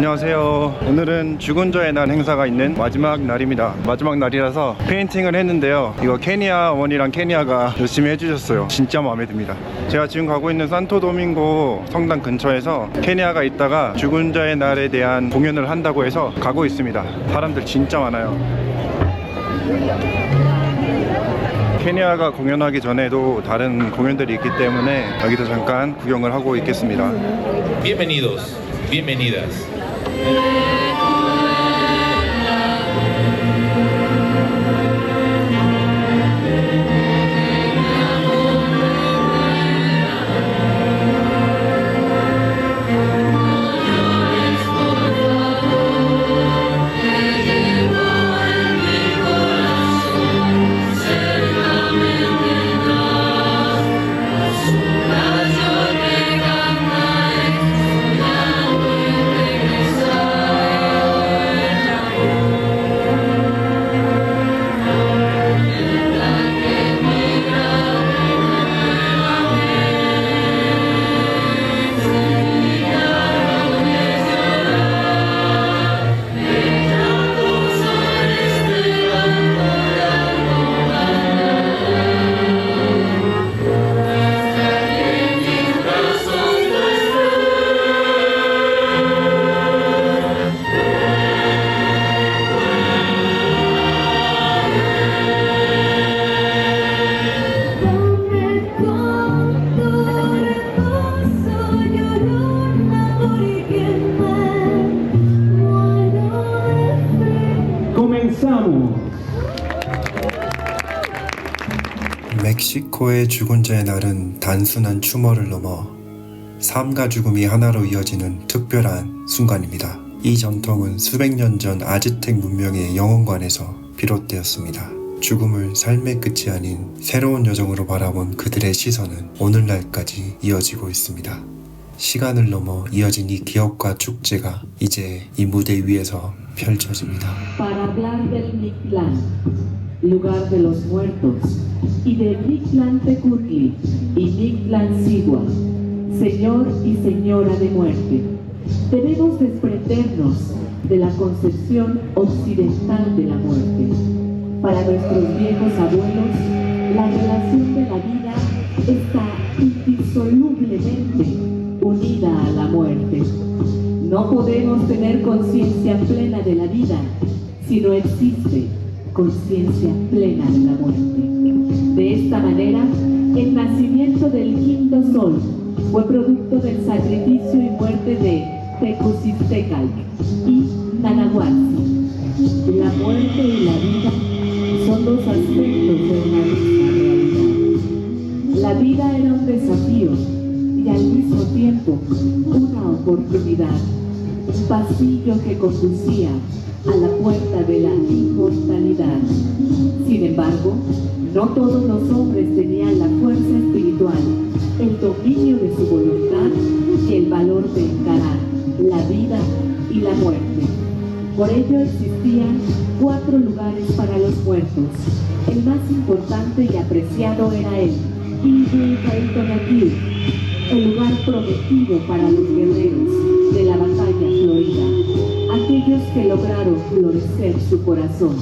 안녕하세요. 오늘은 죽은 자의 날 행사가 있는 마지막 날입니다. 마지막 날이라서 페인팅을 했는데요. 이거 케니아 어머니랑 케니아가 열심히 해주셨어요. 진짜 마음에 듭니다. 제가 지금 가고 있는 산토도밍고 성당 근처에서 케니아가 있다가 죽은 자의 날에 대한 공연을 한다고 해서 가고 있습니다. 사람들 진짜 많아요. 케니아가 공연하기 전에도 다른 공연들이 있기 때문에 여기서 잠깐 구경을 하고 있겠습니다. Bienvenidos, bienvenidas. 멕시코의 죽은 자의 날은 단순한 추모를 넘어 삶과 죽음이 하나로 이어지는 특별한 순간입니다. 이 전통은 수백 년 전 아즈텍 문명의 영혼관에서 비롯되었습니다. 죽음을 삶의 끝이 아닌 새로운 여정으로 바라본 그들의 시선은 오늘날까지 이어지고 있습니다. 시간을 넘어 이어진 이 기억과 축제가 이제 이 무대 위에서 펼쳐집니다. Para hablar del Mictlán, lugar de los muertos, y de Mictlán Tecutli y Mictlán Sigua, Señor y Señora de muerte, debemos desprendernos de la concepción occidental de la muerte. Para nuestros viejos abuelos, la relación de la vida está indisolublemente unida a la muerte. No podemos tener conciencia plena de la vida si no existe conciencia plena de la muerte. De esta manera, el nacimiento del quinto sol fue producto del sacrificio y muerte de Tecuztecatl y Nanahuatl. La muerte y la vida son dos aspectos de una misma realidad. La vida era un desafío y al mismo tiempo una oportunidad, un pasillo que conducía a la puerta de la inmortalidad. Sin embargo, no todos los hombres tenían la fuerza espiritual, el dominio de su voluntad y el valor de encarar la vida y la muerte. Por ello existían 4 lugares para los muertos. El más importante y apreciado era el Illucaitonatiuh, el lugar prometido para los guerreros de la batalla florida, aquellos que lograron florecer su corazón.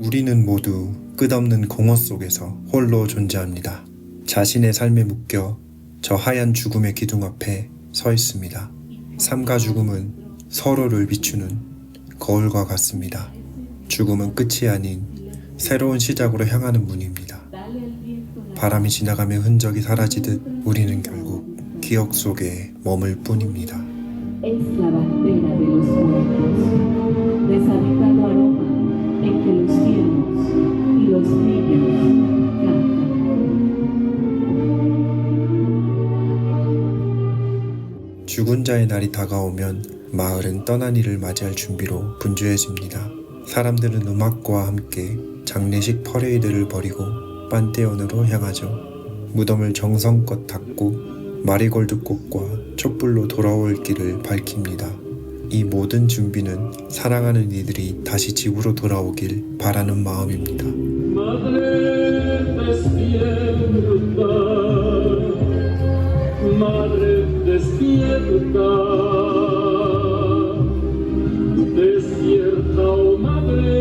우리는 모두 끝없는 공허 속에서 홀로 존재합니다. 자신의 삶에 묶여 저 하얀 죽음의 기둥 앞에 서 있습니다. 삶과 죽음은 서로를 비추는 거울과 같습니다. 죽음은 끝이 아닌 새로운 시작으로 향하는 문입니다. 바람이 지나가며 흔적이 사라지듯 우리는 결국 기억 속에 머물 뿐입니다. Es la bandera de los muertos, deshabitado aroma en que los ciervos y los niños cantan. 죽은 자의 날이 다가오면 마을은 떠난 이를 맞이할 준비로 분주해집니다. 사람들은 음악과 함께 장례식 퍼레이드를 벌이고 판테온으로 향하죠. 무덤을 정성껏 닦고 마리골드 꽃과 촛불로 돌아올 길을 밝힙니다. 이 모든 준비는 사랑하는 이들이 다시 집으로 돌아오길 바라는 마음입니다. Madre despierta, madre despierta, despierta, oh madre.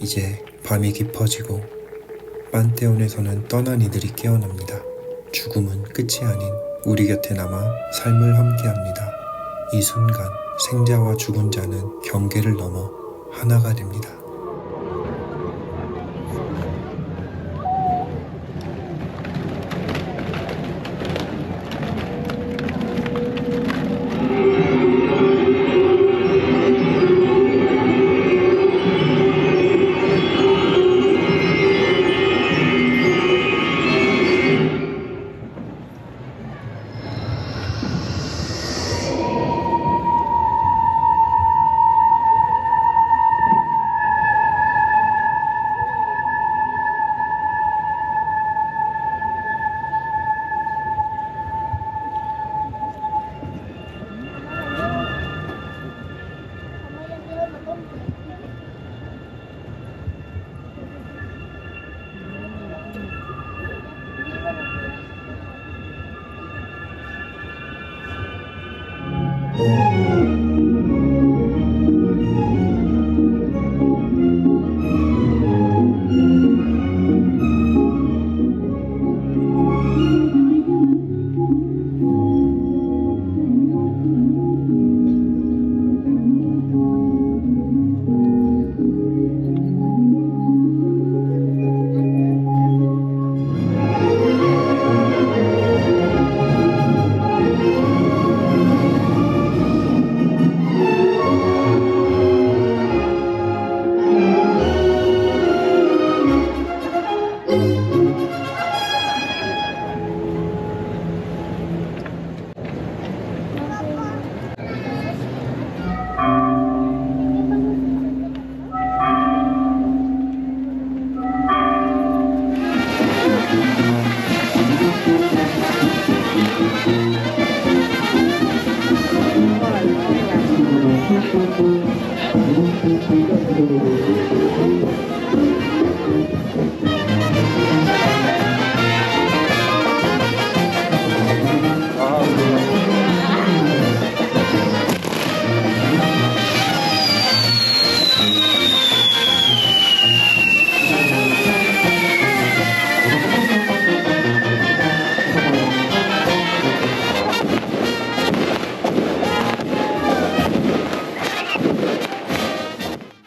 이제 밤이 깊어지고 판테온에서는 떠난 이들이 깨어납니다. 죽음은 끝이 아닌 우리 곁에 남아 삶을 함께합니다. 이 순간 생자와 죽은 자는 경계를 넘어 하나가 됩니다.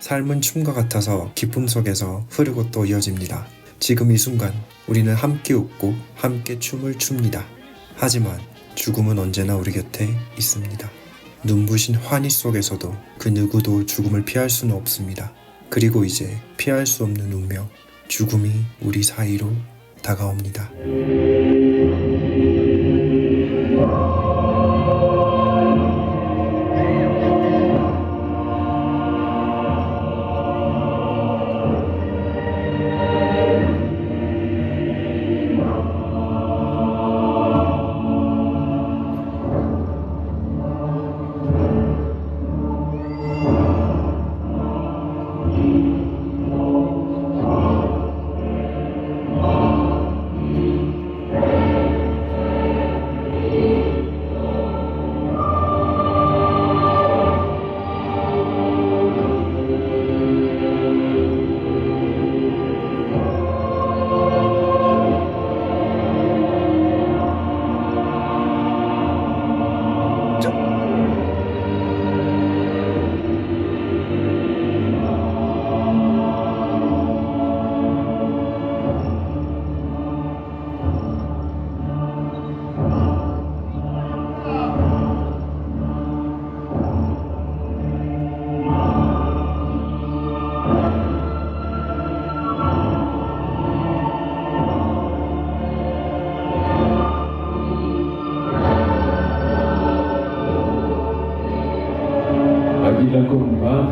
삶은 춤과 같아서 기쁨 속에서 흐르고 또 이어집니다. 지금 이 순간 우리는 함께 웃고 함께 춤을 춥니다. 하지만 죽음은 언제나 우리 곁에 있습니다. 눈부신 환희 속에서도 그 누구도 죽음을 피할 수는 없습니다. 그리고 이제 피할 수 없는 운명, 죽음이 우리 사이로 다가옵니다.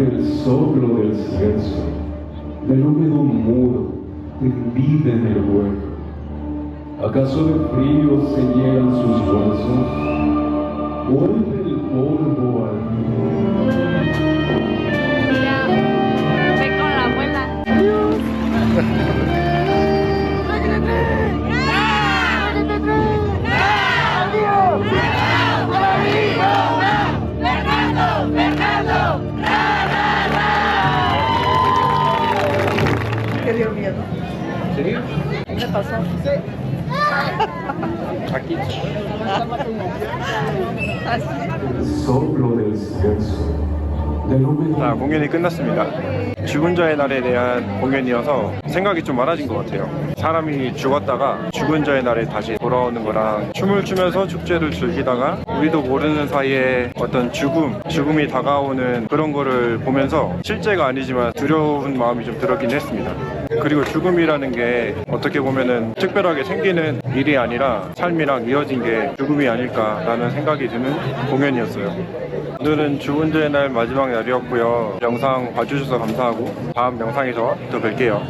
Baje el soplo del silencio, del húmedo muro, tendida en el hueco. ¿Acaso de frío se llenan sus huesos? Vuelve el polvo al nido. Ya, ve con la abuela. Que dio miedo. ¿En serio? ¿Qué pasó? Aquí. El soplo del silencio, del húmedo 자, 공연이 끝났습니다. 죽은 자의 날에 대한 공연이어서 생각이 좀 많아진 것 같아요. 사람이 죽었다가 죽은 자의 날에 다시 돌아오는 거랑 춤을 추면서 축제를 즐기다가 우리도 모르는 사이에 어떤 죽음이 다가오는 그런 거를 보면서 실제가 아니지만 두려운 마음이 좀 들었긴 했습니다. 그리고 죽음이라는 게 어떻게 보면은 특별하게 생기는 일이 아니라 삶이랑 이어진 게 죽음이 아닐까라는 생각이 드는 공연이었어요. 오늘은 죽은 자의 날 마지막 날이었고요. 영상 봐주셔서 감사하고 다음 영상에서 또 뵐게요.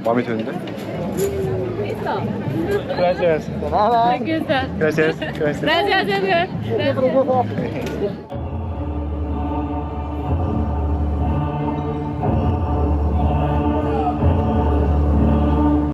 마음에 드는데? Gracias. Aquí está. Gracias. Gracias, Edgar. Gracias.